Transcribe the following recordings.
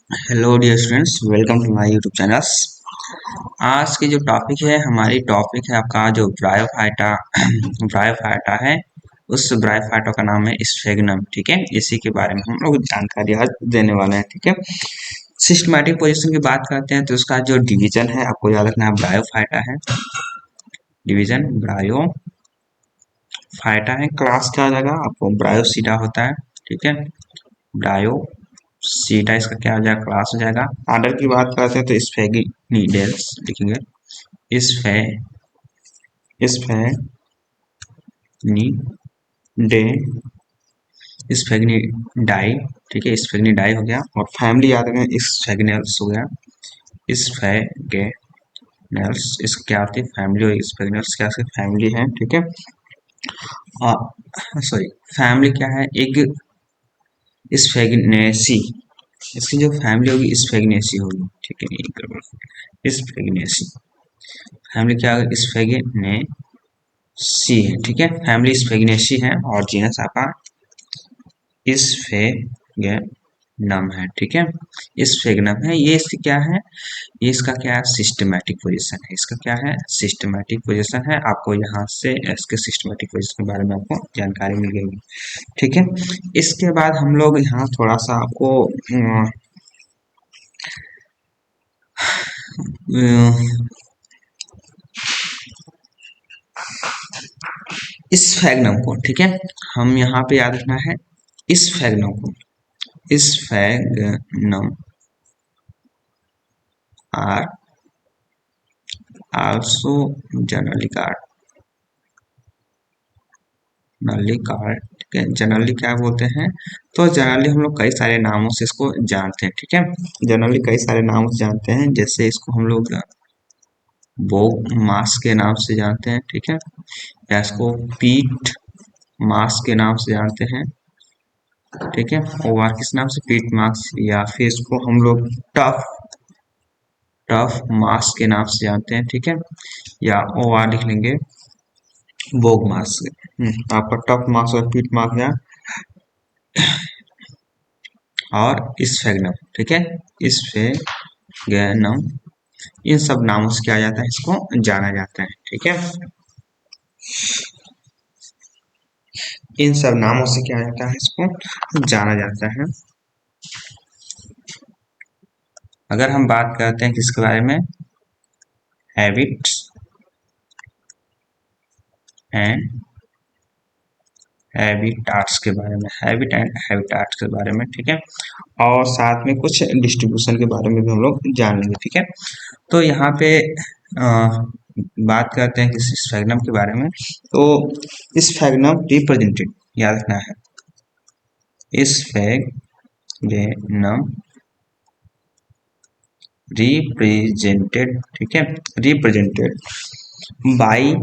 Hello dear students, welcome to my YouTube channels. आज की जो टॉपिक है, हमारी टॉपिक है आपका जो ब्रायोफाइटा ब्रायोफाइटा है। उस ब्रायोफाइटा का नाम है स्फेगनम। ठीक है, इसी के बारे में हम लोग जानकारी आज देने वाले हैं। ठीक है, सिस्टमैटिक पोजीशन की बात करते हैं तो उसका जो डिवीजन है आपको याद रखना है, ब्रायोफाइटा है। डिवीजन ब्रायोफाइटा है। क्लास क्या आ जाएगा आपको, ब्रायोसीटा होता है। ठीक है, ब्रायो सीटा इसका क्या हो जाएगा, क्लास हो जाएगा। आर्डर की बात करते हैं तो स्फेगिनिडेल्स लिखेंगे। स्फे स्फेनिडे स्फेग्निडाई। ठीक है, स्फेग्निडाई हो गया। और फैमिली याद रखें, स्फेगनेल्स हो गया। स्फेगेनल्स इसका क्या होती है, फैमिली। और स्फेगनेल्स क्या फैमिली है। ठीक है, सॉरी, फैमिली क्या है, एक स्फेग्नेसी। इसकी जो फैमिली होगी स्फेग्नेसी होगी। ठीक है, स्फेग्नेसी फैमिली क्या होगी, स्फेगनेसी है। ठीक है, फैमिली स्फेग्नेसी है। और जीनस आपका स्फेगनम है। ठीक है, स्फेगनम है। ये इसकी क्या है, ये इसका क्या है, सिस्टमैटिक पोजीशन है। इसका क्या है, सिस्टमैटिक पोजीशन है। आपको यहाँ से इसके सिस्टमैटिक पोजीशन के बारे में आपको जानकारी मिल गई। ठीक है, इसके बाद हम लोग यहाँ थोड़ा सा आपको स्फेगनम को, ठीक है, हम यहाँ पे याद रखना है स्फेगनम को। Sphagnum are also generally called. ठीक है, जनरली क्या बोलते हैं, तो जनरली हम लोग कई सारे नामों से इसको जानते हैं। ठीक है, जनरली कई सारे नामों से जानते हैं, जैसे इसको हम लोग बोग मास के नाम से जानते हैं। ठीक है, या इसको पीट मास के नाम से जानते हैं। ठीक है, ओआर किस नाम से, पीट मास। या फिर इसको हम लोग टफ टफ मास के नाम से जानते हैं। ठीक है, या ओआर लिख लेंगे बोग मास। आपका टफ मास और पीट मास या और स्फेगनम। ठीक है, स्फेगनम, इन सब नामों से क्या जाता है, इसको जाना जाता है। ठीक है, इन सब नामों से क्या जाता है, इसको जाना जाता है। अगर हम बात करते हैं किसके बारे में, हैबिट्स एंड हैबिटाट्स के बारे में, हैबिट एंड हैबिटाट्स के बारे में। ठीक है, और साथ में कुछ डिस्ट्रीब्यूशन के बारे में भी हम लोग जान लेंगे। ठीक है, तो यहाँ पे बात करते हैं किस स्फेगनम के बारे में। तो स्फेगनम रिप्रेजेंटेड याद रखना है, स्फेगनम रिप्रेजेंटेड। ठीक है, रिप्रेजेंटेड बाई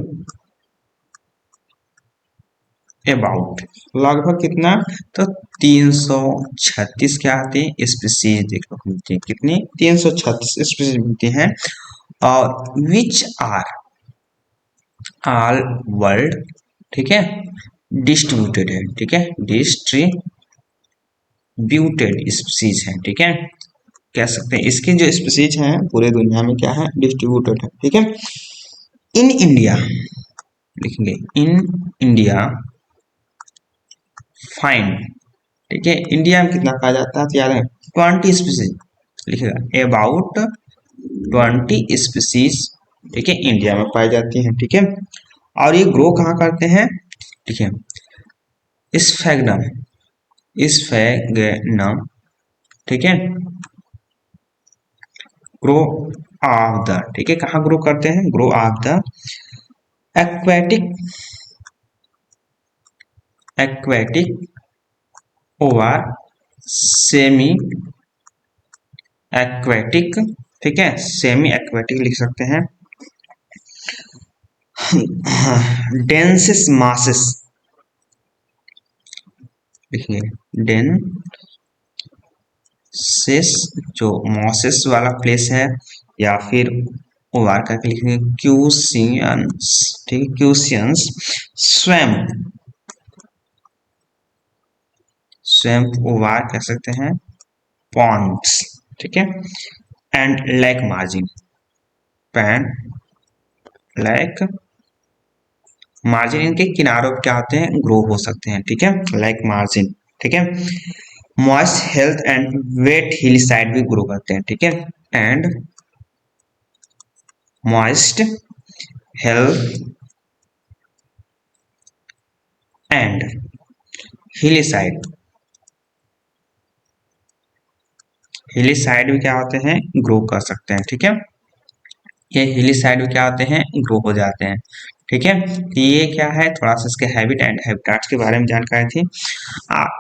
अबाउट लगभग कितना, तो 336 क्या आती है, स्पीसीज देखने को मिलती है। कितनी, 336 स्पीसीज मिलती हैं। और विच आर ऑल वर्ल्ड, ठीक है, डिस्ट्रीब्यूटेड है। ठीक है, डिस्ट्रीब्यूटेड स्पीसीज है। ठीक है, कह सकते हैं इसकी जो स्पीसीज हैं पूरे दुनिया में क्या है, डिस्ट्रीब्यूटेड है। ठीक है, इन इंडिया लिखेंगे, इन इंडिया फाइंड। ठीक है, इंडिया में कितना पाया जाता है, तो याद है 20 स्पीसीज लिखेगा, अबाउट 20 स्पीसीज। ठीक है, इंडिया में पाई जाती हैं। ठीक है, और ये ग्रो कहाँ करते हैं, ठीक है, स्फेगनम स्फेगनम ठीक है, ग्रो ऑफ द, ठीक है, कहाँ ग्रो करते हैं, grow of the aquatic over semi aquatic. ठीक है, सेमी एक्वेटिक लिख सकते हैं। डेंसिस मासेस लिखिए, डेंसिस जो मॉसेस वाला प्लेस है, या फिर ओवर करके लिखेंगे क्यूसियंस। ठीक है, क्यूसियंस स्वैम्प स्वैम्प ओवर कह सकते हैं, पॉन्ड्स। ठीक है। And lake margin, pan lake margin, इनके किनारों पे क्या होते हैं, ग्रो हो सकते हैं, ठीक है, लाइक मार्जिन, ठीक है। Moist health and wet hill side भी ग्रो करते हैं, ठीक है। And moist health and hilly side, hilly side भी क्या होते हैं, ग्रो कर सकते हैं, ठीक है। ये हिली साइड में क्या होते हैं, ग्रो हो जाते हैं, ठीक है। तो ये क्या है, थोड़ा सा इसके हैबिट एंड हैबिटाट्स के बारे में जानकारी थी।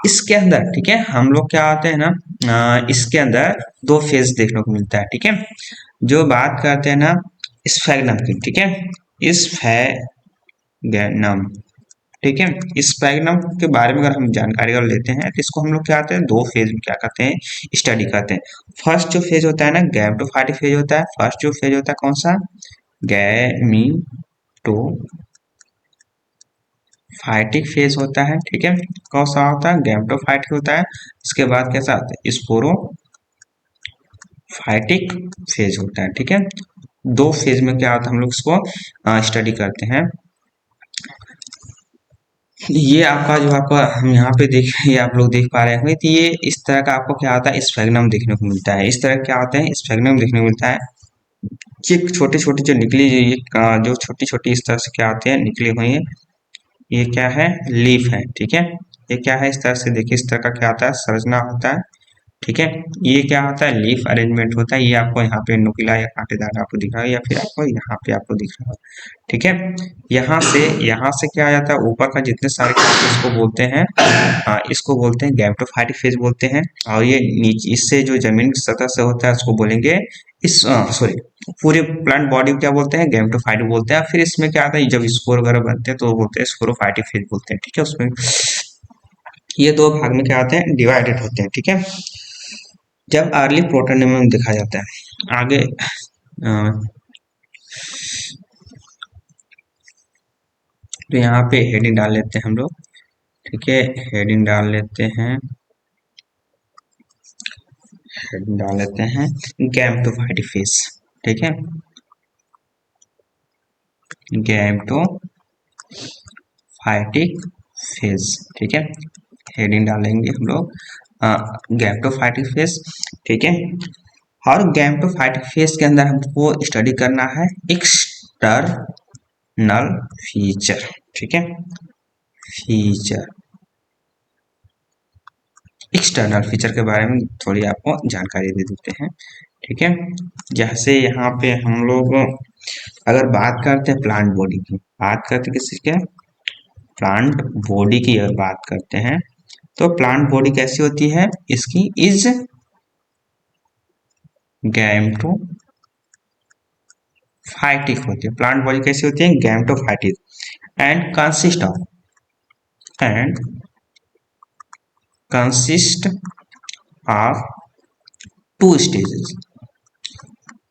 इसके अंदर, ठीक है, हम लोग क्या होते हैं ना, इसके अंदर दो फेज देखने को मिलता है, ठीक है। जो बात करते हैं ना स्फैग्नम की, ठीक है, स्फैग्नम, ठीक है। स्फैग्नम के बारे में अगर हम जानकारी अगर लेते हैं तो इसको हम लोग क्या करते हैं, दो फेज में क्या करते हैं, स्टडी करते हैं। फर्स्ट जो फेज होता है ना, गैमेटोफाइटिक फेज होता है। फर्स्ट जो फेज होता है कौन सा, गैमीटोफाइटिक फेज होता है, ठीक है। कौन सा होता है, गैमेटोफाइटिक होता है। इसके बाद कैसा आता है, स्पोरोफाइटिक फेज होता है, ठीक है। दो फेज में क्या होता है, हम लोग इसको स्टडी करते हैं। ये आपका जो आपका हम यहाँ पे देख, ये आप लोग देख पा रहे होंगे, तो ये इस तरह का आपको क्या होता है, स्फैग्नम देखने को मिलता है। इस तरह क्या होते हैं, स्फैग्नम देखने को मिलता है। ये छोटे छोटे जो निकली, ये जो छोटी छोटी इस तरह से क्या होते हैं, निकली हुई है, ये क्या है, लीफ है, ठीक है। ये क्या है, इस तरह से देखिए, इस तरह का क्या होता है, संरचना होता है, ठीक है। ये क्या होता है, लीफ अरेंजमेंट होता है। ये आपको यहाँ पे नुकीला या कांटेदार आपको दिख रहा है, या फिर आपको यहाँ पे आपको दिख रहा है, ठीक है। यहाँ से क्या आ जाता है, ऊपर का जितने सारे इसको बोलते हैं, इसको बोलते हैं गैमेटोफाइटिक फेज बोलते हैं। और ये नीचे इससे जो जमीन की सतह से होता है उसको बोलेंगे इस सॉरी, पूरे प्लांट बॉडी को क्या बोलते हैं, गैमेटोफाइट बोलते हैं। फिर इसमें क्या आता है, जब स्पोर वगैरह बनते हैं तो वो बोलते हैं स्पोरोफाइटिक फेज बोलते हैं, ठीक है। उसमें ये दो भाग में क्या होते हैं, डिवाइडेड होते हैं, ठीक है। जब अर्ली प्रोटोनियम देखा जाता है आगे, तो यहाँ पे हेडिंग डाल लेते हैं हम लोग, ठीक है। हेडिंग डाल लेते हैं, हेडिंग डाल लेते हैं गैमेटोफाइटिक फेज, ठीक है। गैमेटोफाइटिक फेज, ठीक है। हेडिंग डालेंगे हम लोग गैमेटोफाइटिक फेज, ठीक है। और गैमेटोफाइटिक फेज के अंदर हमको स्टडी करना है एक्सटर्नल फीचर, ठीक है। फीचर, एक्सटर्नल फीचर के बारे में थोड़ी आपको जानकारी दे देते हैं, ठीक है। जैसे यहाँ पे हम लोग अगर बात करते हैं प्लांट बॉडी की, बात करते हैं किसी के, प्लांट बॉडी की अगर बात करते हैं, तो प्लांट बॉडी कैसी होती है, इसकी इज गैमेटोफाइटिक होती है। प्लांट बॉडी कैसी होती है, gametophytic, and and consist of two stages,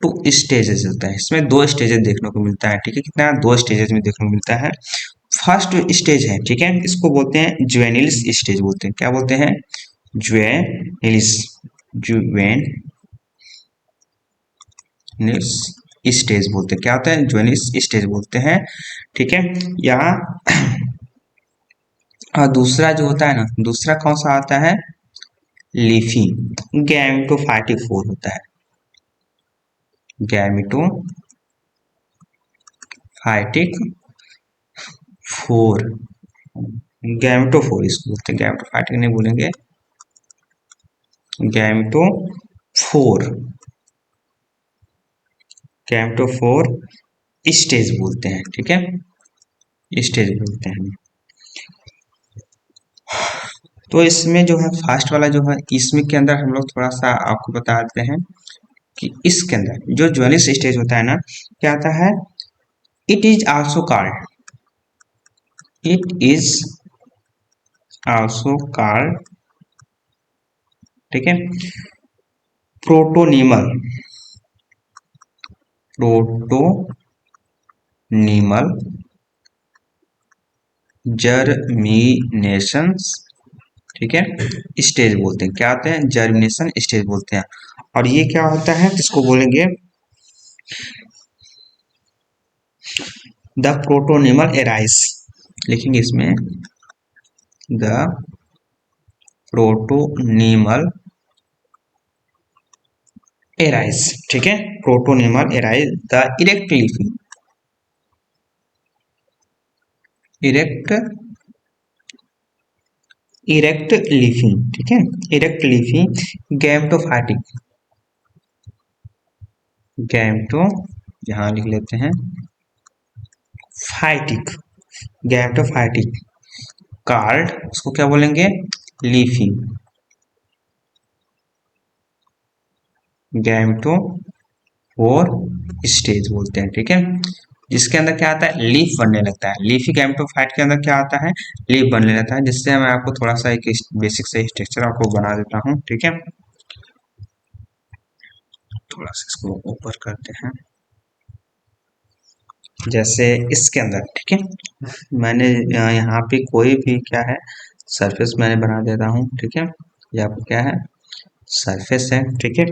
two stages होता है। इसमें दो स्टेजेस देखने को मिलता है, ठीक है। कितना, दो स्टेजेस में देखने को मिलता है। फर्स्ट स्टेज है, ठीक है, इसको बोलते हैं जुवेनिल्स स्टेज बोलते हैं। क्या बोलते हैं, जुवेनिल्स, जुवेनिल्स स्टेज बोलते हैं। क्या होता है, जुवेनिल्स स्टेज बोलते हैं, ठीक है। यहाँ दूसरा जो होता है ना, दूसरा कौन सा आता है, लीफी, गैमेटोफाइटिक फोर होता है, गैमेटोफाइटिक फोर, गैमेटोफोर इसको बोलते हैं, गैमेटोफाइटिक नहीं बोलेंगे, गैमेटोफोर, गैमेटोफोर स्टेज बोलते हैं, ठीक है, स्टेज बोलते हैं। तो इसमें जो है फर्स्ट वाला जो है, इसमें के अंदर हम लोग थोड़ा सा आपको बता देते हैं कि इसके अंदर जो ज्वेलिस स्टेज होता है ना, क्या आता है, it is also called, it is also called, ठीक है, प्रोटोनीमल, प्रोटोनीमल जर्मिनेशंस, ठीक है, स्टेज बोलते हैं। क्या होते हैं, जर्मिनेशन स्टेज बोलते हैं। और ये क्या होता है, जिसको बोलेंगे द प्रोटोनेमल एराइज, लिखेंगे इसमें द प्रोटोनेमल एराइज, ठीक है। Protonemal arise the erect leafy, erect erect leafy, ठीक है। इरेक्ट लीफी गैमेटोफाइटिक, गैमेटो, यहाँ लिख लेते हैं फाइटिक, गैमेटोफाइटिक कार्ड, उसको क्या बोलेंगे, लीफी, गैमेटो और स्टेज बोलते हैं, ठीक है। जिसके अंदर क्या आता है, लीफ बनने लगता है। लीफी गैमेटोफाइट के अंदर क्या आता है, लीफ बनने लगता है। जिससे मैं आपको थोड़ा सा एक बेसिक से स्ट्रक्चर आपको बना देता हूँ, ठीक है। थोड़ा सा इसको ऊपर करते हैं, जैसे इसके अंदर, ठीक है। मैंने यहाँ पे कोई भी क्या है सरफेस मैंने बना देता हूँ, ठीक है। ये आपको क्या है, सरफेस है, ठीक है।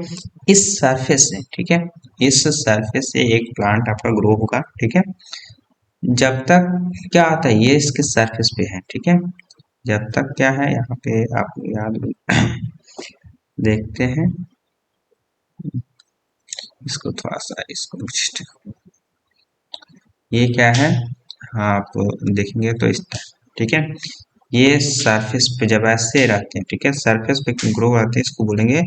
इस सरफेस से, ठीक है, इस सरफेस से एक प्लांट आपका ग्रो होगा, ठीक है। जब तक क्या आता है, ये इसके सरफेस पे है, ठीक है। जब तक क्या है, यहाँ पे आप याद देखते हैं, इसको थोड़ा सा इसको ये क्या है, हाँ आप देखेंगे तो इस, ठीक है। ये सरफेस पे जब ऐसे रहते हैं, ठीक है, सरफेस पे ग्रो करते हैं, इसको बोलेंगे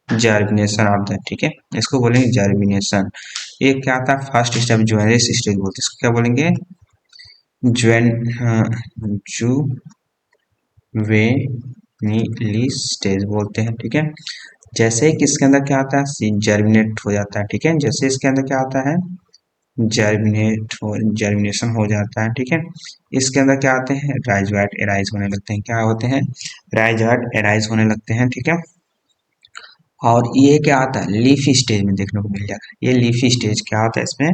जर्मिनेशन ऑफ द, ठीक है, इसको बोलेंगे जर्मिनेशन। ये क्या था, फर्स्ट स्टेप ज्वेनिस स्टेज बोलते हैं, इसको क्या बोलेंगे, ज्वेन जुवेनिली स्टेज बोलते हैं, ठीक है। जैसे कि इसके अंदर क्या आता है, जर्मिनेट हो जाता है, ठीक है। जैसे इसके अंदर क्या आता है, जर्मिनेशन हो जाता है, ठीक है। इसके अंदर क्या आते हैं, राइजोइट एराइज होने लगते हैं, क्या होते हैं, राइजोइट एराइज होने लगते हैं, ठीक है। और ये क्या आता है, लीफी स्टेज में देखने को मिल जाएगा। ये लीफी स्टेज क्या होता है, इसमें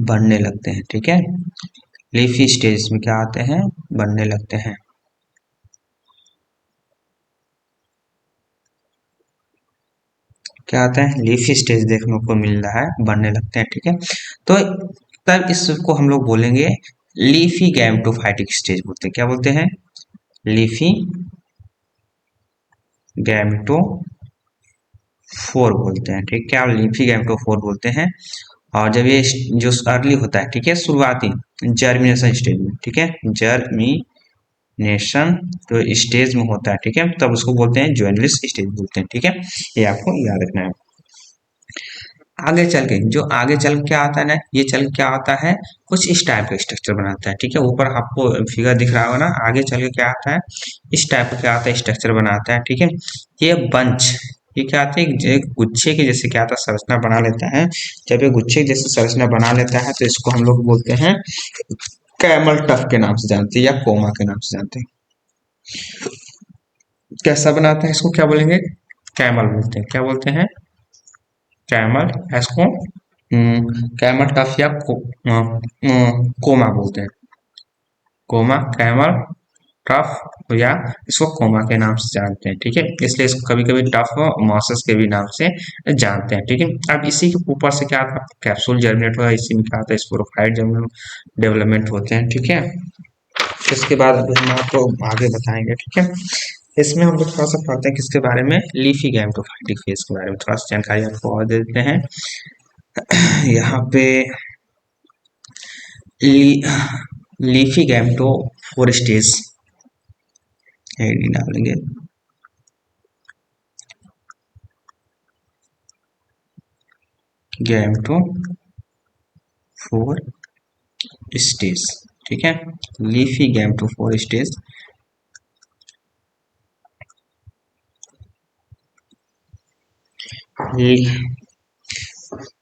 बनने लगते हैं, ठीक है। लीफी स्टेज में क्या आते हैं, बनने लगते हैं, क्या आता है, लीफी स्टेज देखने को मिल रहा है, बनने लगते हैं, ठीक है। तो तब इसको हम लोग बोलेंगे लीफी गैमेटोफाइटिक स्टेज बोलते हैं, क्या बोलते हैं, लीफी गैमेटोफोर बोलते हैं, ठीक, क्या लीफी गैमेटोफोर बोलते हैं। और जब ये जो अर्ली होता है, ठीक है, शुरुआती जर्मिनेशन स्टेज में, ठीक है, जर्मिनेशन तो स्टेज में होता है, ठीक है, तब उसको बोलते हैं ज्वेनलिस स्टेज बोलते हैं, ठीक है। ये आपको याद रखना है। आगे चल के जो आगे चल के क्या आता है ना, ये चल क्या आता है, कुछ इस टाइप का स्ट्रक्चर बनाता है, ठीक है। ऊपर आपको फिगर दिख रहा होगा ना, आगे चल के क्या आता है, इस टाइप का क्या आता है, स्ट्रक्चर बनाता है, ठीक है। ये बंच, ये क्या आता है, एक गुच्छे के जैसे क्या आता है, संरचना बना लेता है। जब ये गुच्छे के जैसे संरचना बना लेता है, तो इसको हम लोग बोलते हैं कैमल टफ के नाम से जानते हैं, या कोमा के नाम से जानते हैं। कैसा बनाता है, इसको क्या बोलेंगे, कैमल बोलते हैं, क्या बोलते हैं, कैमल, इसको कैमल टफ या कोमा बोलते हैं, कोमा, कैमल टफ, या इसको कोमा के नाम से जानते हैं, ठीक है। इसलिए इसको कभी कभी टफ मॉसस के भी नाम से जानते हैं, ठीक है। अब इसी के ऊपर से क्या आता है, कैप्सूल जर्मिनेट होगा, इसी में क्या आता है, स्पोरोफाइट डेवलपमेंट होते हैं, ठीक है। इसके बाद अभी हम आपको आगे बताएंगे, ठीक है। इसमें हम लोग थोड़ा सा पढ़ते हैं किसके बारे में, लीफी गैमेटोफाइटिक फेज के बारे में थोड़ा सा जानकारी आपको और दे देते हैं। यहाँ पे लीफी गैमेटो फोर स्टेज डालेंगे, गैमेटो फोर स्टेज, ठीक है, leafy gametophore stage.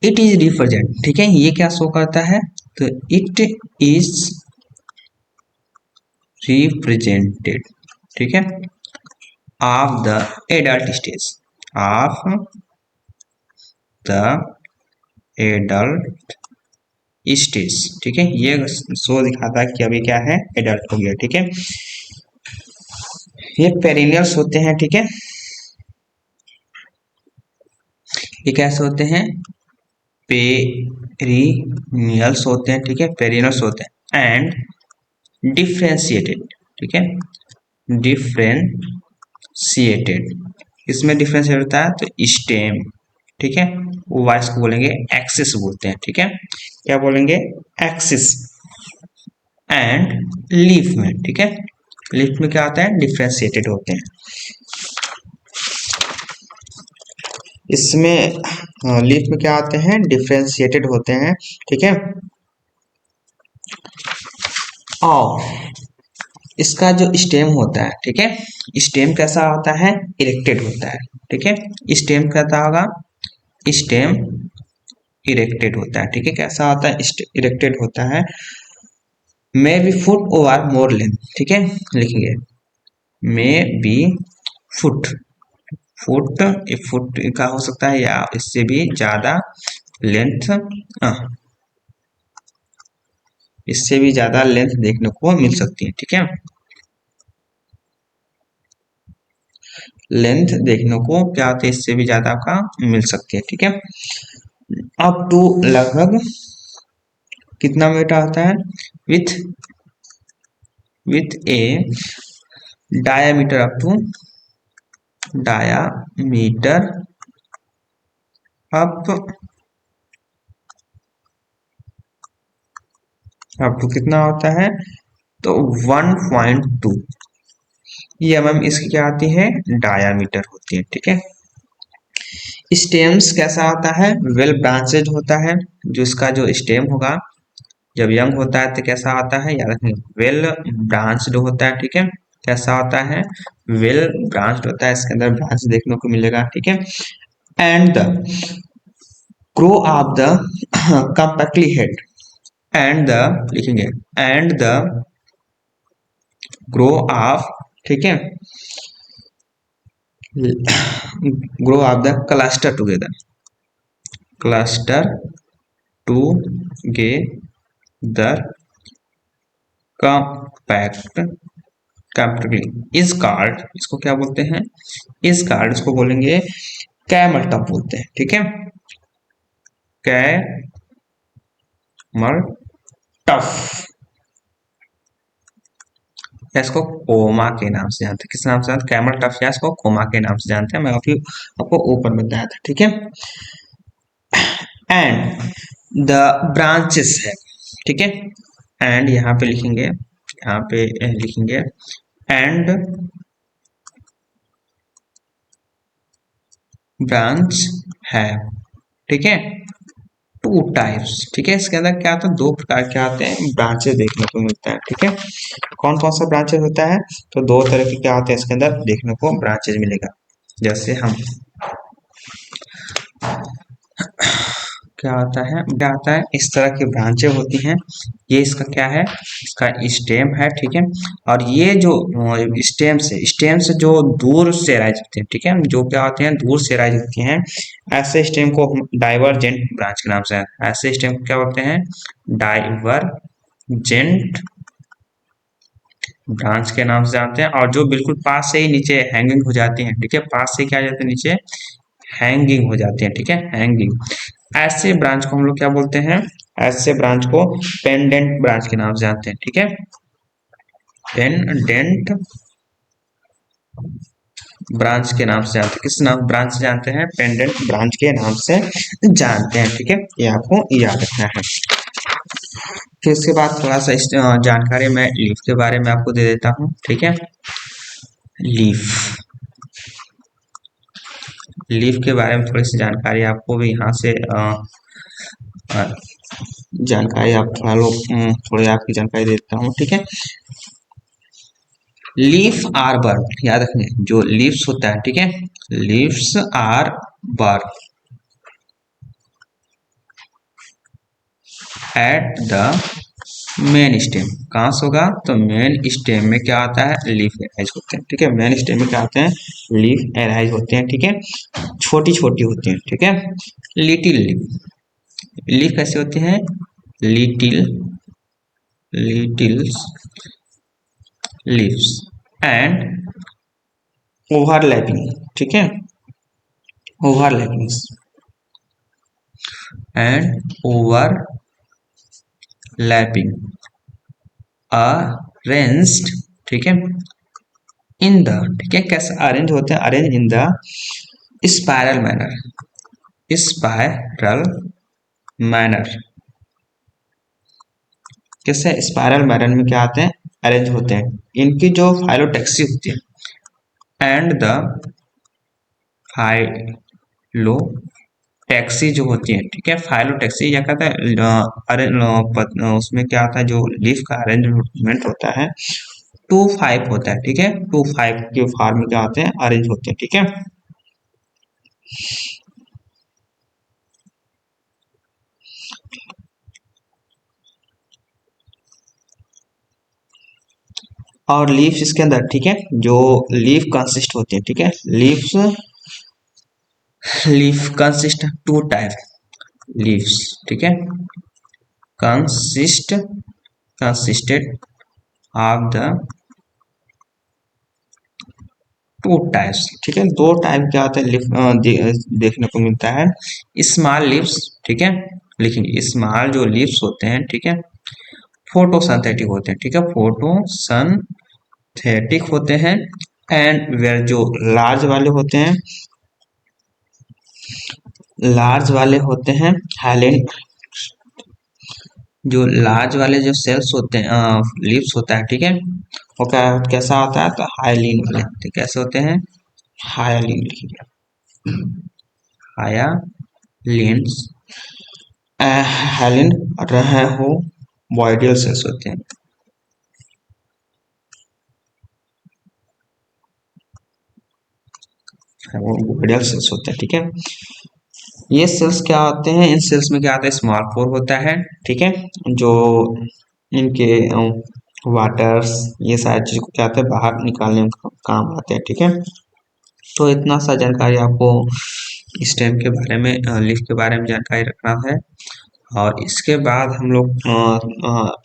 It is represent, ठीक है, ये क्या शो करता है, तो इट इज रिप्रेजेंटेड, ठीक है, of the adult stage, of the adult stage, ठीक है। ये शो दिखाता है कि अभी क्या है, एडल्ट हो गया, ठीक है। ये पेरिनियल्स होते हैं, ठीक है। ये कैसे होते हैं? पेरिनियल्स होते हैं, ठीक है, पेरिनियल्स होते हैं एंड डिफ्रेंशिएटेड, ठीक है, डिफ्रेंशिएटेड। इसमें डिफ्रेंशिएट होता है तो स्टेम, ठीक है, वो वाइस को बोलेंगे एक्सिस बोलते हैं, ठीक है, क्या बोलेंगे? एक्सिस। एंड लीफ में, ठीक है, लीफ में क्या होता है? डिफ्रेंशिएटेड होते हैं। इसमें लीफ में क्या आते हैं? डिफ्रेंशिएटेड होते हैं, ठीक है। और इसका जो स्टेम होता है, ठीक है, स्टेम कैसा होता है? इरेक्टेड होता है, ठीक है, स्टेम कैसा होगा? स्टेम इरेक्टेड होता है, ठीक है, कैसा होता है? इरेक्टेड होता है। May be foot over more length, ठीक है, लिखेंगे may be foot, foot, foot का हो सकता है या इससे भी ज्यादा लेंथ, इससे भी ज्यादा लेंथ देखने को मिल सकती है, ठीक है, लेंथ देखने को क्या होता है? इससे भी ज्यादा का मिल सकती है, ठीक है। अप टू लगभग कितना मीटर आता है? With a diameter up to diameter up to कितना होता है? तो 1.2 mm इसकी क्या आती है? डायामीटर होती है, ठीक है। स्टेम्स कैसा होता है? वेल ब्रांचेज होता है। जो इसका जो स्टेम होगा जब यंग होता है तो कैसा होता है? याद रखें, वेल ब्रांच्ड होता है, ठीक है, कैसा होता है? वेल ब्रांच्ड होता है, इसके अंदर ब्रांच देखने को मिलेगा, ठीक है। And the grow of the compactly head and the, लिखेंगे एंड द ग्रो ऑफ, ठीक है, grow of the cluster together, cluster together compact capitally is called, इसको क्या बोलते हैं? इज कॉल्ड, इसको बोलेंगे कैमल टफ बोलते हैं, ठीक है, कैमल टफ, इसको कोमा के नाम से जानते हैं। किस नाम से जानते हैं? कैमल टफ, या इसको कोमा के नाम से जानते हैं, मैं अभी आपको ऊपर बताया था, ठीक है। एंड द ब्रांचेस है, ठीक है, एंड यहाँ पे लिखेंगे, यहाँ पे लिखेंगे एंड ब्रांच है, ठीक है, टू टाइप्स, ठीक है, इसके अंदर क्या आता है? दो प्रकार के आते हैं ब्रांचेस देखने को मिलता है, ठीक है। कौन कौन सा ब्रांचेस होता है? तो दो तरह के क्या आते हैं इसके अंदर देखने को ब्रांचेस मिलेगा। जैसे हम क्या आता है इस तरह की ब्रांचें होती हैं। ये इसका क्या है? इसका स्टेम है, ठीक है। और ये जो स्टेम से जो दूर से राइज होते हैं, ठीक है, जो क्या होते हैं? दूर से राइज होती हैं, ऐसे स्टेम को हम डाइवर्जेंट ब्रांच के नाम से, ऐसे स्टेम को क्या बोलते हैं? डाइवर्जेंट ब्रांच के नाम से जानते हैं। और जो बिल्कुल पास से ही नीचे हैंगिंग हो जाती हैं, ठीक है, पास से क्या आ जाते हैं? नीचे हैंगिंग हो जाती है, ठीक है, हैंगिंग, ऐसे ब्रांच को हम लोग क्या बोलते हैं? ऐसे ब्रांच को पेंडेंट ब्रांच के नाम से जानते हैं, ठीक है, पेंडेंट ब्रांच के नाम से जानते हैं। किस नाम ब्रांच से जानते हैं? पेंडेंट ब्रांच के नाम से जानते हैं, ठीक है, ये आपको याद रखना है। फिर इसके बाद थोड़ा सा जानकारी मैं लीफ के बारे में आपको दे देता हूँ, ठीक है। लीफ, लीफ के बारे में थोड़ी सी जानकारी आपको भी यहाँ से जानकारी आप थोड़ा लोग थोड़ी आपकी जानकारी देता हूँ, ठीक है। लीफ आर बर्न, याद रखने, जो लीव्स होता है, ठीक है, leaves are borne at the main stem, कहाँ से होगा? तो मेन स्टेम में क्या आता है? लीफ एराइज होते हैं, ठीक है, मेन स्टेम में क्या आते हैं? लीफ एराइज होते हैं, ठीक है, छोटी छोटी होती हैं, ठीक है, लिटिल लीफ, लीफ कैसे होती हैं? Little, little leaves and overlapping, ठीक है, ओवरलैपिंग, एंड ओवरलैपिंग अरेंज्ड, ठीक है, इन द, ठीक है, कैसे अरेंज होते हैं, arrange in the spiral manner, spiral manner, कैसे स्पाइरल मैनर में क्या आते हैं, अरेंज होते हैं, इनकी जो फाइलोटैक्सी होती है, एंड द फाइलोटैक्सी जो होती है, ठीक है, फाइलोटैक्सी या कहता है अरे उसमें क्या आता है, जो लीफ का अरेंजमेंट होता है 2-5 होता है, ठीक है, 2-5 के फॉर्म में क्या आते हैं, अरेंज होते हैं, ठीक है। और लीव्स इसके अंदर, ठीक है, जो लीफ कंसिस्ट होते हैं, ठीक है, लीफ कंसिस्ट 2 टाइप लीव्स, ठीक है, consisted of the 2 टाइप्स, ठीक है, 2 टाइप क्या होता है देखने को मिलता है, स्मॉल लीव्स, ठीक है, लेकिन स्मॉल जो लीव्स होते हैं, ठीक है, फोटोसिंथेटिक होते हैं, ठीक है, फोटोसिंथेटिक होते हैं, एंड वेयर जो लार्ज वाले होते हैं हाइलैंड, जो लार्ज वाले जो सेल्स होते हैं, लीव्स होता है, ठीक है, वो कैसा होता है, तो हाइलिन वाले, ठीक, कैसे होते हैं, हाइलिन लिखिए, हायालिन्स, हाइलिन रहे हो बॉइडियल सेल्स होते हैं, वो बॉइडियल सेल्स होते हैं, ठीक है। ये सेल्स क्या होते हैं, इन सेल्स में क्या आता है, स्मॉल पोर होता है, ठीक है, जो इनके वाटर्स ये सारी चीज को क्या आते हैं, बाहर निकालने में काम आते हैं, ठीक है। तो इतना सा जानकारी आपको स्टेम के बारे में, लीफ के बारे में जानकारी रखना है, और इसके बाद हम लोग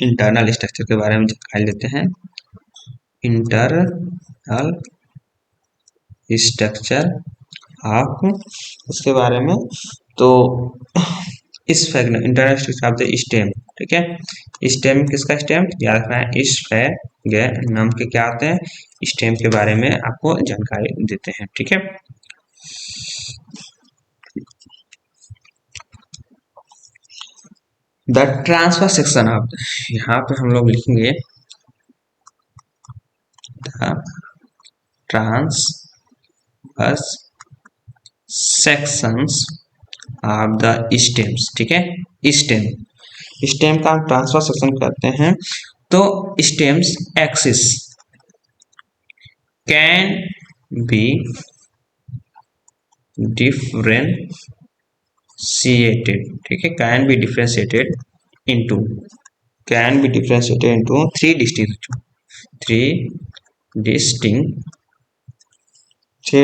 इंटरनल स्ट्रक्चर के बारे में जानकारी लेते हैं, इंटरनल स्ट्रक्चर ऑफ, उसके बारे में, तो इस internal structure of the stem, ठीक है, स्टेम किसका, स्टेम याद रखना है, इस नाम के क्या आते हैं, स्टेम के बारे में आपको जानकारी देते हैं, ठीक है। द ट्रांसफर सेक्शन ऑफ, यहाँ पे हम लोग लिखेंगे the transfer sections of the stems, ठीक है, स्टेम का ट्रांसफर सेक्शन करते हैं, तो stems axis can be differentiated, ठीक है, can be differentiated into three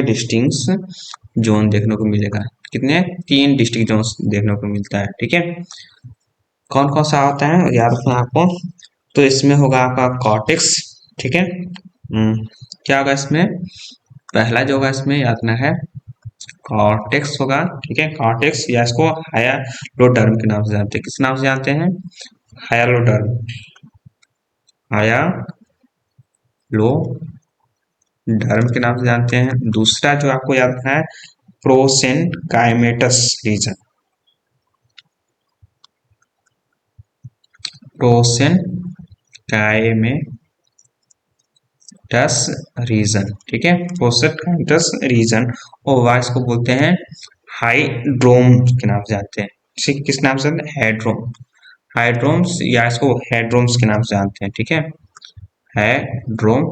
distinct zone देखने को मिलेगा, कितने, 3 डिस्ट्रिक्ट जोन देखने को मिलता है, ठीक है। कौन कौन सा होता है याद रखना आपको, तो इसमें होगा आपका कॉर्टेक्स, ठीक है, क्या होगा इसमें, पहला जो होगा इसमें याद रखना है कॉर्टेक्स होगा, ठीक है, कॉर्टेक्स या इसको हायालोडर्म के नाम से जानते हैं, किस नाम से जानते हैं, हायालोडर्म, हायालोडर्म के नाम से जानते हैं। दूसरा जो आपको याद रखना है प्रोसेनकाइमेटस रीजन, प्रोसेनकाइमेटस रीजन, ठीक है, प्रोसेनकाइमेटस रीजन, और इसको बोलते हैं हाइड्रोम के नाम से जानते हैं, ठीक, किस नाम से, हाइड्रोम्स या इसको हेड्रोम्स के नाम से जानते हैं, ठीक है, हेड्रोम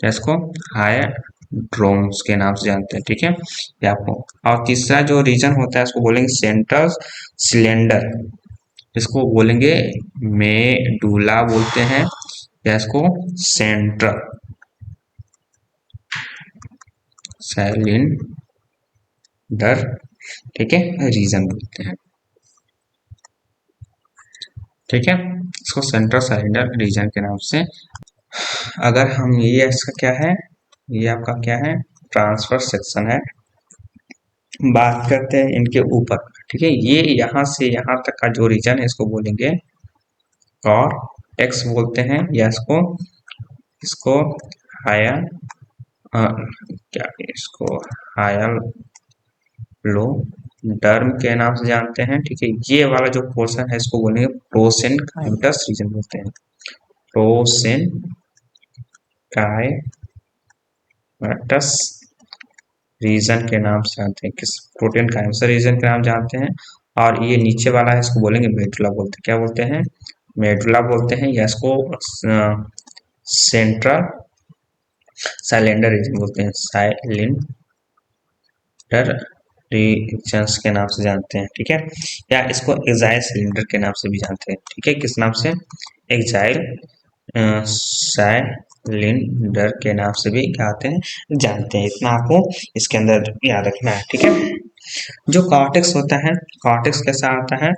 या इसको हाइड्रोम्स के नाम से जानते हैं, ठीक है, ये आपको। और तीसरा जो रीजन होता है इसको बोलेंगे सेंट्रल सिलेंडर, इसको बोलेंगे मेडुला बोलते हैं, या इसको सेंट्रल सिलेंडर, ठीक है, रीजन बोलते हैं, ठीक है, इसको सेंट्रल सिलेंडर रीजन के नाम से। अगर हम ये इसका क्या है, ये आपका क्या है, ट्रांसफर सेक्शन है, बात करते हैं इनके ऊपर, ठीक है। ये यहाँ से यहाँ तक का जो रीजन है इसको बोलेंगे कॉर्टेक्स बोलते हैं, या इसको इसको हायर क्या इसको हायर लो डर्म के नाम से जानते हैं, ठीक है। ये वाला जो पोर्शन है इसको बोलेंगे प्रोसेनकाइमटस रीजन बोलते हैं, प्रोसेनकाइमटस रीजन के नाम से जानते हैं, किस प्रोटीन काइमटस रीजन के नाम जानते हैं। और ये नीचे वाला है इसको बोलेंगे मेडुला बोलते हैं, क्या बोलते हैं, मेडुला बोलते हैं, या इसको सेंट्रल साइलेंडर रीजन बोलते हैं, साइलेंडर रीजन्स के नाम से जानते हैं, ठीक है। या इसको एक्साइल सिलेंडर के नाम से भी जानते हैं, ठीक है। किस नाम से, एक्साइल साइलेंडर के नाम से भी कहते हैं, जानते हैं। इतना आपको इसके अंदर याद रखना है, ठीक है। जो कॉर्टेक्स होता है, कॉर्टेक्स कैसा आता है,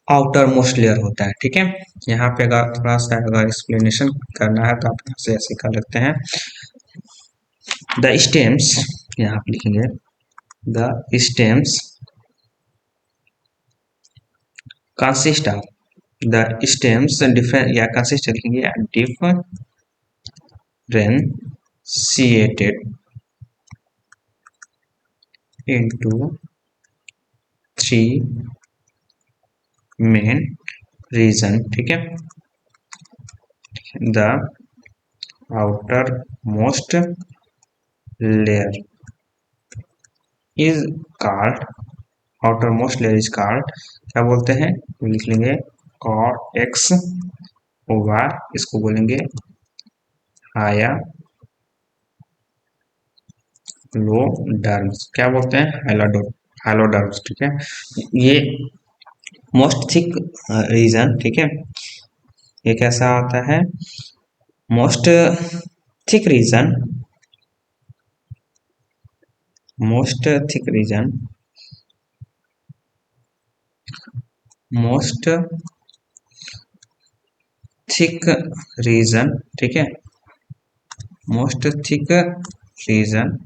आउटर मोस्ट लेयर होता है, ठीक है। यहाँ पे अगर थोड़ा सा अगर एक्सप्लेनेशन करना है तो आप यहाँ से ऐसे कर लेते हैं। द स्टेम्स, यहाँ पे लिखेंगे the stems consist of, the stems different या consist लिखेंगे differentiated into three main region, ठीक है। the outermost layer is called, outermost layer is called, क्या बोलते हैं, लिख लेंगे कॉर्टेक्स, ओवर इसको बोलेंगे हायर हाइलोडर्म्स, क्या बोलते हैं, हाइलोडर्म्स, ठीक है। ये मोस्ट थिक रीजन, ठीक है। ये कैसा होता है, most thick region, most thick region, most thick region, ठीक है, मोस्ट थिक रीजन,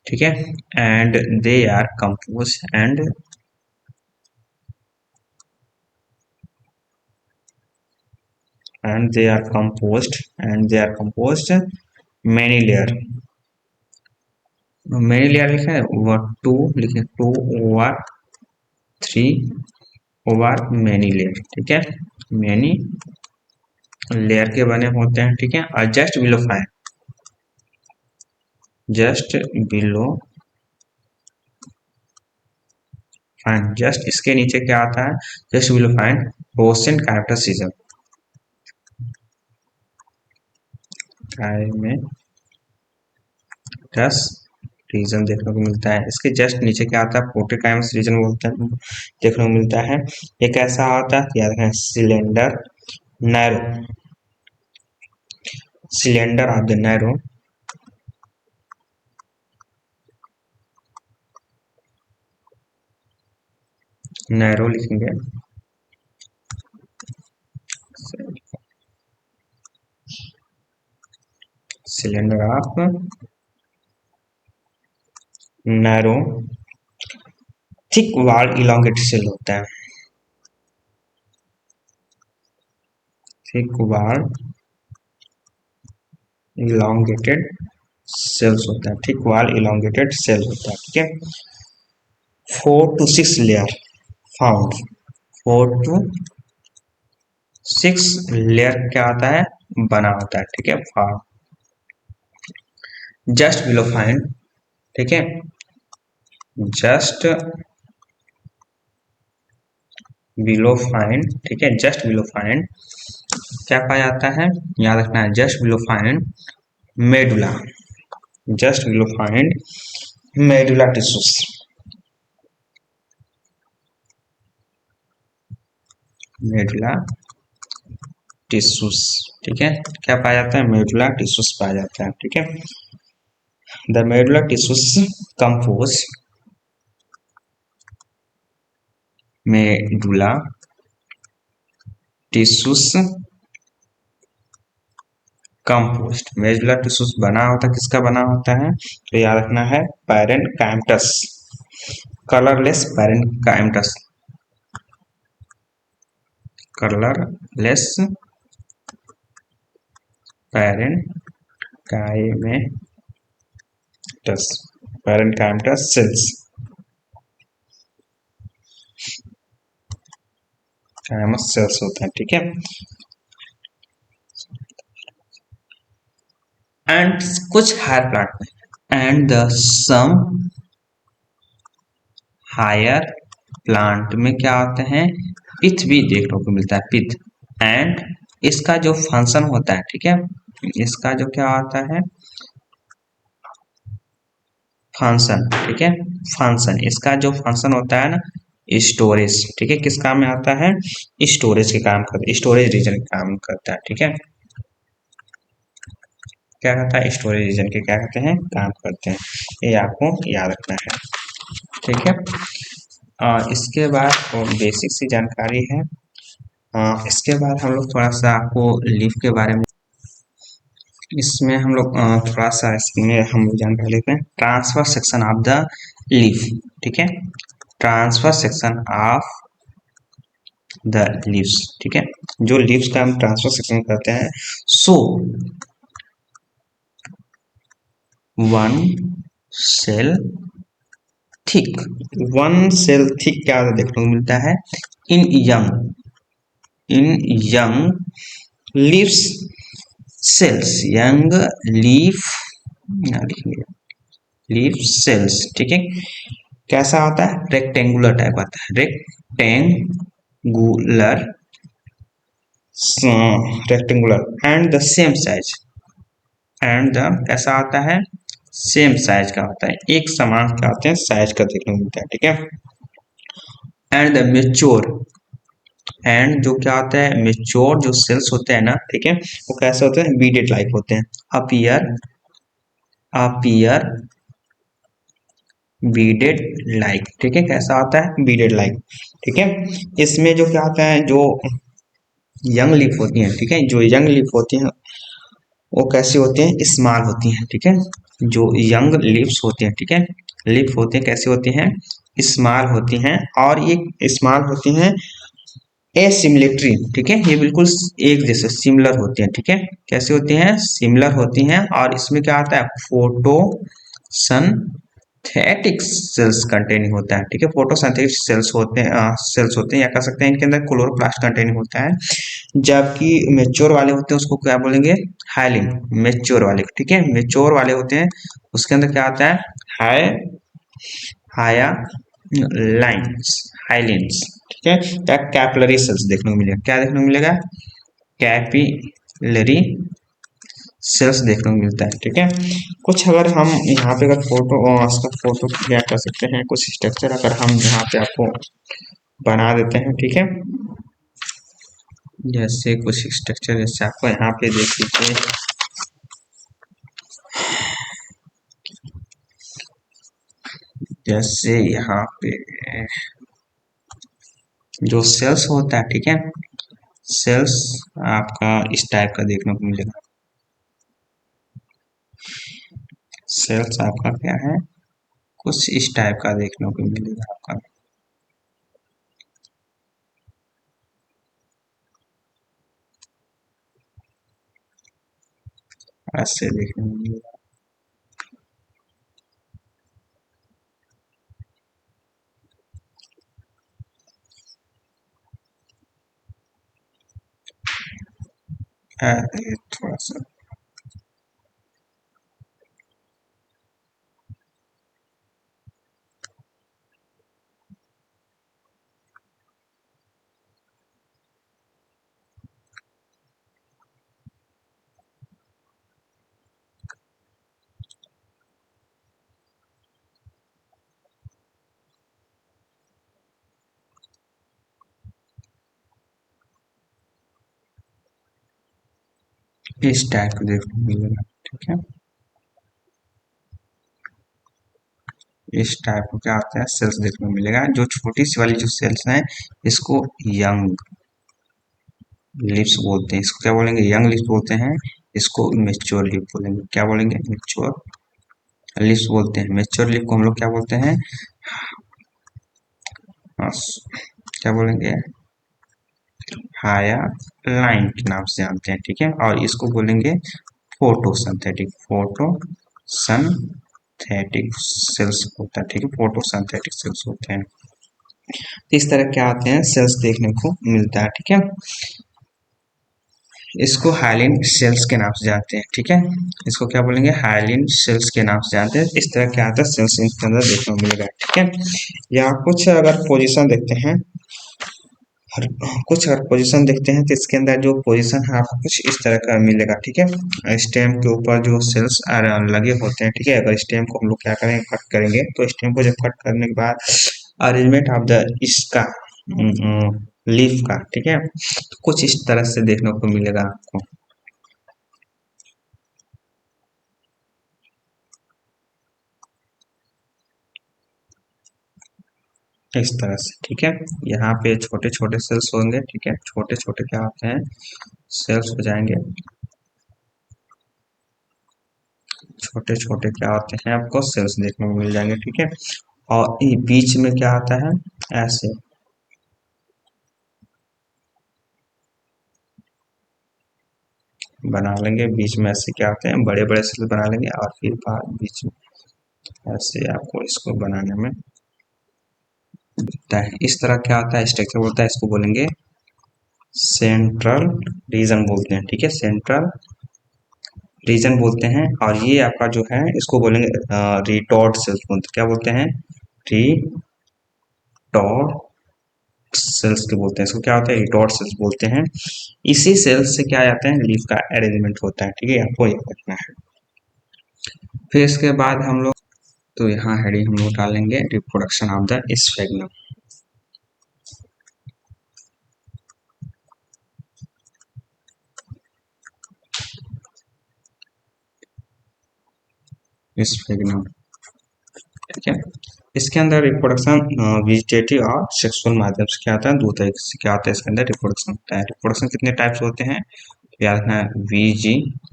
ठीक है। And they are compose and they are composed many layer, many layer लिखा है, ओवर टू लिखे, two over three over many layer, ठीक है। many layer के बने होते हैं, ठीक है। और just below fine, just below fine, just इसके नीचे क्या आता है, just below fine rosette character season में 10 रीजन देखने को मिलता है। इसके जस्ट नीचे क्या आता है, प्रोटोकाइमस रीजन बोलते हैं, देखने को मिलता है। ये कैसा होता है, याद रखें, cylinder narrow, cylinder of the narrow, narrow लिखेंगे, cylinder of narrow, thick wall elongated cell होता है, थिक वॉल इलोंगेटेड सेल्स होता है, थिक वॉल इलोंगेटेड सेल होता है, ठीक है। 4 to 6 layer found, 4 to 6 layer क्या आता है, बना होता है, ठीक है, फाउंड जस्ट बिलो फाइन, ठीक है, जस्ट बिलो फाइन, ठीक है। जस्ट बिलो फाइन क्या पाया जाता है, याद रखना है, just below fine medulla, just below fine medulla tissues, medulla tissues, ठीक है। क्या पाया जाता है, मेडुला टिश्यूज पाया जाता है, ठीक है। The medulla tissues compose, medulla tissues compost. Medullar tissues बना होता है, किसका बना होता है? तो याद रखना है parenchymatous, colourless parenchymatous, colourless parenchymatous, parenchymatous cells, काइमस सेल्स होते हैं, ठीक है। एंड कुछ हायर प्लांट में, and the some higher plant में क्या होते हैं? पिथ भी देखने को मिलता है, पिथ। एंड इसका जो फंक्शन होता है, ठीक है, इसका जो क्या होता है फंक्शन, ठीक है, फंक्शन, इसका जो फंक्शन होता है ना स्टोरेज, ठीक है, किस काम में आता है? स्टोरेज के काम करता है, स्टोरेज रीजन का काम करता है, ठीक है। क्या कहता है? स्टोरेज रीजन के क्या कहते हैं? काम करते हैं। ये आपको याद रखना है, ठीक है। इसके बाद बेसिक सी जानकारी है। इसके बाद हम लोग थोड़ा सा आपको लीफ के बारे में, इसमें हम लोग थोड़ा सा इसमें हम लोग जानकारी लेते हैं। Transfer section of the leaf, ठीक है, transfer section of the leaves, ठीक है, जो लीव्स का हम ट्रांसफर सेक्शन करते हैं। So one cell thick, one cell thick क्या देखने को मिलता है? In young leaves cells, young leaf cells, ठीक है। कैसा होता है? रेक्टेंगुलर टाइप आता है, rectangular and the same size, and the कैसा आता है? सेम साइज का होता है, एक समान क्या होते हैं? साइज का देखने को मिलता है, ठीक है। एंड द मेच्योर, एंड जो क्या होता है? मेच्योर जो सेल्स होते हैं ना, ठीक है, वो कैसे होते हैं? बीडेड लाइक होते हैं, अपीयर बीडेड लाइक, ठीक है, कैसा होता है? बीडेड लाइक, ठीक है। इसमें जो क्या होता है? जो यंग लीफ होती हैं, ठीक है, जो यंग लीफ होती हैं वो कैसी होती हैं? स्मॉल होती हैं, ठीक है, जो यंग लीव्स होती हैं, ठीक है, लीफ होती हैं, कैसी होती हैं? स्मॉल होती हैं, और ये स्मॉल होती हैं एसिमिलेटरी, ठीक है, ये बिल्कुल एक जैसे सिमिलर होती हैं, ठीक है, कैसे होती हैं? सिमिलर होती हैं। और इसमें क्या आता है? फोटोसिंथेटिक सेल्स कंटेनिंग होता है, ठीक है, फोटोसिंथेटिक सेल्स होते हैं, या कह सकते हैं इनके अंदर क्लोरोप्लास्ट कंटेनिंग होता है। जबकि मेच्योर वाले होते हैं उसको क्या बोलेंगे? हाइलिन, मेच्योर वाले, ठीक है, मेच्योर वाले होते हैं उसके अंदर क्या आता है? हाया लाइन्स, हाइलिन्स, ठीक है, या कैपिलरी सेल्स देखने को मिलेगा। क्या देखने को मिलेगा? कैपिलरी सेल्स देखने को मिलता है, ठीक है। कुछ अगर हम यहाँ पे अगर फोटो क्या कर सकते हैं, कुछ स्ट्रक्चर अगर हम यहाँ पे आपको बना देते हैं, ठीक है, जैसे कुछ स्ट्रक्चर, जैसे आपको यहाँ पे देख लीजिए, जैसे यहाँ पे जो सेल्स होता है, ठीक है, सेल्स आपका इस टाइप का देखने को मिलेगा। सेल्स आपका क्या है? कुछ इस टाइप का देखने को मिलेगा आपका, ऐसे देखने को मिलेगा। थोड़ा सा इस टाइप का देखने को मिलेगा, ठीक है, इस टाइप का क्या आता है? सेल्स देखने को मिलेगा। जो छोटी सी वाली जो सेल्स हैं इसको यंग लिप्स बोलते हैं, इसको क्या बोलेंगे? यंग लिप्स बोलते हैं। इसको मेच्योर लीफ बोलेंगे। क्या बोलेंगे? मेच्योर लीफ बोलते हैं। मेच्योर लीफ को हम लोग क्या बोलते हैं? हाँ, क्या बोलेंगे? हाया लाइन के नाम से जानते हैं, ठीक है। और इसको बोलेंगे फोटोसिंथेटिक, फोटोसिंथेटिक सेल्स होता है, ठीक है। फोटोसिंथेटिक सेल्स होते हैं। तो इस तरह क्या आते हैं सेल्स देखने को मिलता है, ठीक है। इसको हाइलिन सेल्स के नाम से जानते हैं, ठीक है। इसको क्या बोलेंगे? हाइलिन सेल्स के नाम से जानते हैं। इस तरह क्या आता है सेल्स इसके अंदर देखने को मिलेगा, ठीक है। या कुछ अगर पोजीशन देखते हैं, कुछ अगर पोजीशन देखते हैं तो इसके अंदर जो पोजीशन है आपको कुछ इस तरह का मिलेगा, ठीक है। स्टेम के ऊपर जो सेल्स लगे होते हैं, ठीक है। अगर स्टेम को हम लोग क्या करेंगे? कट करेंगे, तो स्टेम को जब कट करने के बाद अरेंजमेंट ऑफ द इसका लीफ का, ठीक है, तो कुछ इस तरह से देखने को मिलेगा आपको, इस तरह से, ठीक है। यहाँ पे छोटे छोटे सेल्स होंगे, ठीक है। छोटे छोटे क्या होते हैं? सेल्स हो जाएंगे। छोटे छोटे क्या होते हैं? आपको सेल्स देखने को मिल जाएंगे, ठीक है। और ये बीच में क्या आता है? ऐसे बना लेंगे, बीच में ऐसे क्या होते हैं? बड़े बड़े सेल बना लेंगे और फिर बाद बीच में ऐसे आपको इसको बनाने में दिखता है। इस तरह क्या होता है? स्ट्रक्चर बोलता है, इसको बोलेंगे सेंट्रल रीजन बोलते हैं, ठीक है। सेंट्रल रीजन बोलते हैं। और ये आपका जो है इसको बोलेंगे रिटॉर्ड सेल्स बोलते हैं। क्या बोलते हैं? रिटॉर्ड सेल्स के बोलते हैं। इसको क्या होता है? रिटॉर्ड सेल्स बोलते हैं। इसी सेल्स से क्या जाते हैं? लीफ का अरेंजमेंट होता है, ठीक है। आपको याद रखना है। फिर इसके बाद हम लोग, तो यहाँ हेडिंग हम लोग डालेंगे रिप्रोडक्शन ऑफ द स्फेग्नम। स्फेग्नम, ठीक है। इसके अंदर रिप्रोडक्शन वेजिटेटिव और सेक्सुअल माध्यम से क्या आता है? दो तरीके से क्या आता है इसके अंदर रिप्रोडक्शन होता है। रिप्रोडक्शन कितने टाइप्स होते हैं? याद रखना है, वेजिटेटिव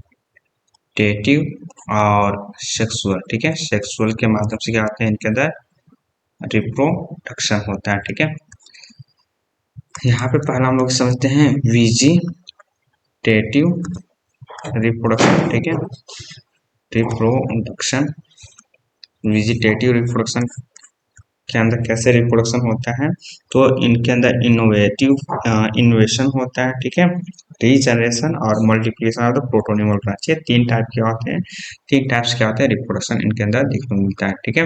और सेक्सुअल, ठीक है। सेक्सुअल के माध्यम से क्या आते हैं? इनके अंदर रिप्रोडक्शन होता है, ठीक है। यहाँ पे पहला हम लोग समझते हैं वेजिटेटिव रिप्रोडक्शन, ठीक है। रिप्रोडक्शन, वेजिटेटिव रिप्रोडक्शन के अंदर कैसे रिप्रोडक्शन होता है? तो इनके अंदर इनोवेशन होता है, ठीक है। रीजनरेशन और multiplication of the protonemal branch, ये तीन टाइप के होते हैं। तीन टाइप्स के होते हैं रिप्रोडक्शन इनके अंदर देखने को मिलता है, ठीक है।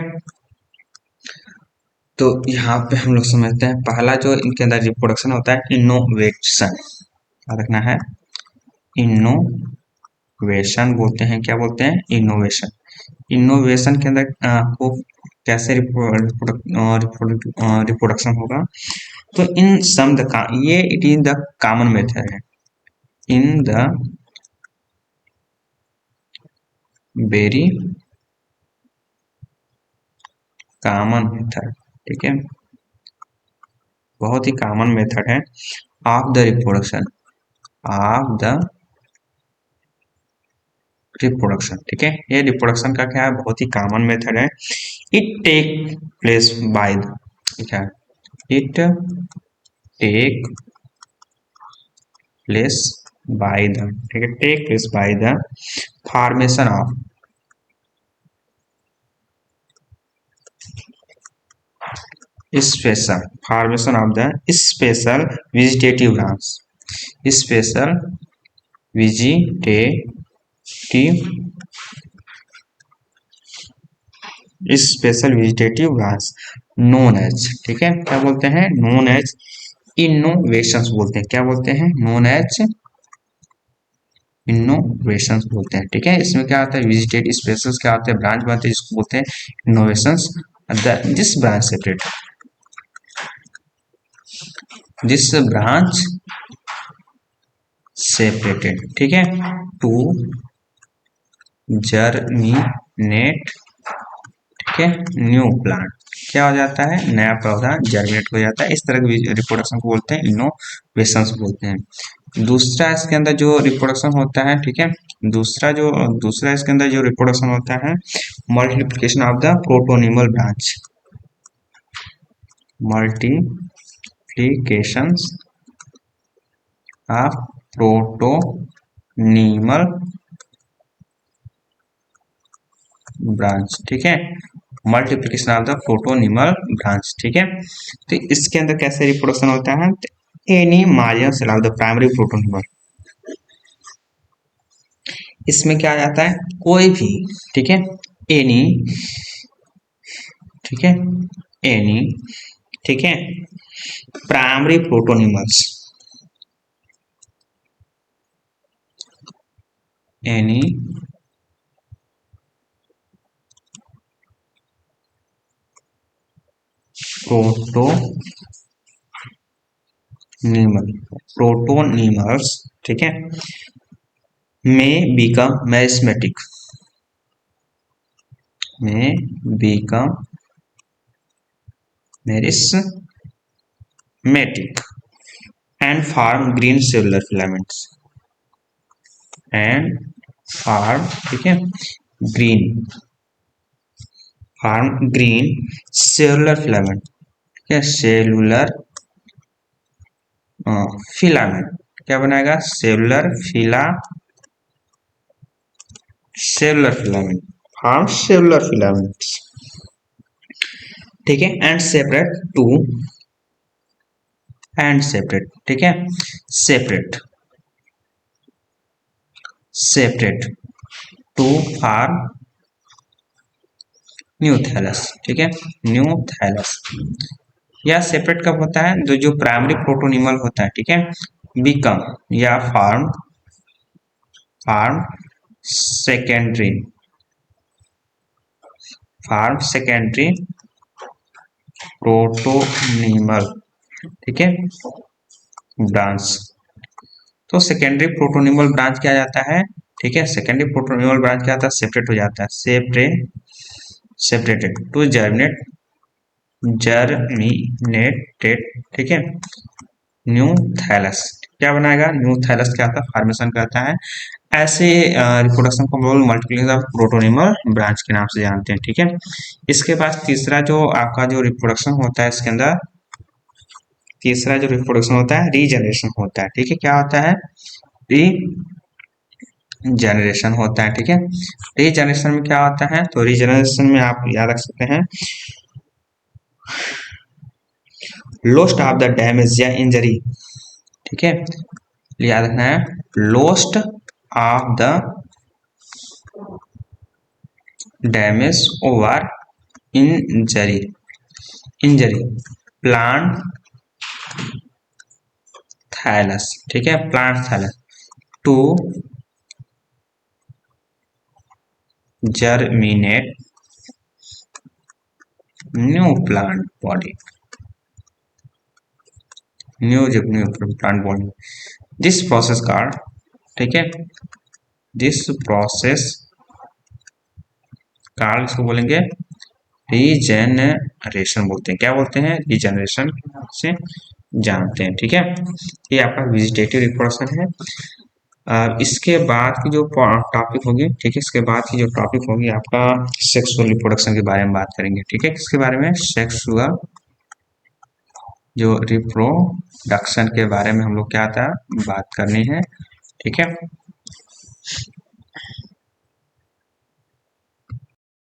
तो यहाँ पे हम लोग समझते हैं पहला जो इनके अंदर रिप्रोडक्शन होता है इनोवेशन, याद रखना है। इनोवेशन बोलते हैं, क्या बोलते हैं? इनोवेशन। इनोवेशन के अंदर आपको कैसे रिप्रोडक्शन होगा? तो इन सम द ये it is the common method है, in the very common method, ठीक है। बहुत ही कॉमन मेथड है of the reproduction, of the reproduction, ठीक है। ये रिप्रोडक्शन का क्या है? बहुत ही कॉमन मेथड है। It take place by the, ठीक है। It take place by the, ठीक है। Take place by the formation of special, formation of the special vegetative branch, special vegetative special vegetative branch known as, ठीक है। क्या बोलते हैं? नोन एज इनोवेशंस बोलते हैं। क्या बोलते हैं? नोन एज इनोवेशंस बोलते हैं, ठीक है। इसमें क्या आता है? वेजिटेटिव स्पेशल्स क्या आते हैं? ब्रांच बनते हैं जिसको बोलते हैं innovations. This branch separate, this branch separated, ठीक है, टू जर्मिनेट, ठीक है, न्यू प्लांट। क्या हो जाता है? नया पौधा जर्मिनेट हो जाता है। इस तरह की रिप्रोडक्शन को बोलते हैं इनोवेशंस बोलते हैं। दूसरा इसके अंदर जो रिप्रोडक्शन होता है, ठीक है, दूसरा इसके अंदर जो रिप्रोडक्शन होता है, multiplication of the protonemal branch, multiplications of protonemal branch, ठीक है, multiplication of the protonemal branch, ठीक है। तो इसके अंदर कैसे रिप्रोडक्शन होता है, any marginal cell of the primary protonemal, इसमें क्या आ जाता है, कोई भी, ठीक है, एनी, ठीक है, एनी, ठीक है, प्राइमरी प्रोटोनिमल्स, एनी प्रोटोनिमल्स, ठीक है, may become meristematic, may become meristematic and form green cellular filaments, and form, ठीक है, green, form green cellular filament, ठीक है, सेलुलर फिलामेंट, क्या बनाएगा, cellular filament, form cellular filaments, ठीक है, एंड सेपरेट, ठीक है, separate to form new thallus, ठीक है, न्यू थैलस। या सेपरेट कब होता है, जो प्राइमरी प्रोटोनिमल होता है, ठीक है, बिकम या फॉर्म सेकेंडरी, प्रोटोनिमल, ठीक है, ब्रांच। तो सेकेंडरी प्रोटोनिमल ब्रांच क्या जाता है, ठीक है, सेकेंडरी प्रोटोनिमल ब्रांच क्या आता है, सेपरेट हो जाता है, सेपरेटेड टू जर्मिनेटेड, ठीक है, न्यू थैलस, क्या बनाएगा, न्यू थैलस क्या आता है, फॉर्मेशन करता है। ऐसे रिप्रोडक्शन को हम लोग मल्टीप्लिकेशन ऑफ प्रोटोनिमल ब्रांच के नाम से जानते हैं, ठीक है। इसके बाद तीसरा जो आपका जो रिप्रोडक्शन होता है, इसके अंदर तीसरा जो रिप्रोडक्शन होता है, रीजनरेशन होता है, ठीक है, क्या होता है, रीजनरेशन होता है, ठीक है। रीजनरेशन में क्या होता है, तो रीजनरेशन में आप याद रख सकते हैं, लॉस्ट ऑफ द डैमेज या इंजरी, ठीक है, याद रखना है, lost of the damage over injury plant thallus, ठीक है, plant thallus to germinate new plant body, new plant body, this process का, ठीक है, दिस प्रोसेस का इसको बोलेंगे रीजेनरेशन बोलते हैं, क्या बोलते हैं, रीजेनरेशन से जानते हैं, ठीक है। ये आपका वेजिटेटिव रिप्रोडक्शन है। इसके बाद की जो टॉपिक होगी, ठीक है, इसके बाद की जो टॉपिक होगी आपका सेक्सुअल रिप्रोडक्शन के बारे में बात करेंगे, ठीक है, किसके बारे में, सेक्सुअल जो रिप्रोडक्शन के बारे में हम लोग क्या था बात करनी है, ठीक है।